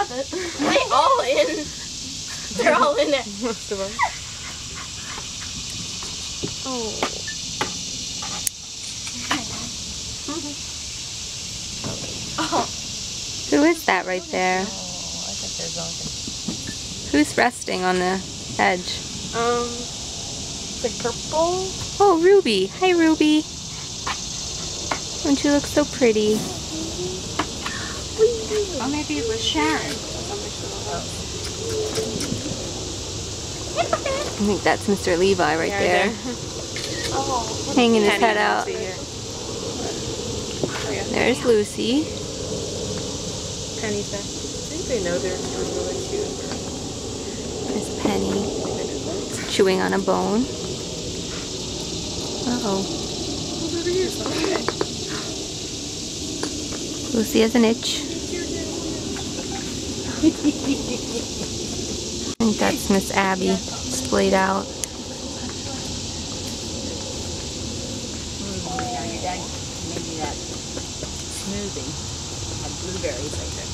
have it. They all in. They're all in it. Most of them. Oh. Oh. Who is that right there? Oh, I think they're zonking. Who's resting on the edge? It's like purple. Oh, Ruby. Hi, Ruby. Don't you look so pretty? Oh, maybe it was Sharon. I think that's Mr. Levi right there. Oh. Hanging his Penny head out. Lucy here. Oh, yeah. There's Lucy. Penny's there. I think they know they're really cute. There's Penny. Chewing on a bone. Uh-oh. Over here. Okay. Lucy has an itch. I think that's Miss Abby splayed out. Your dad made me that smoothie. Had blueberries like that.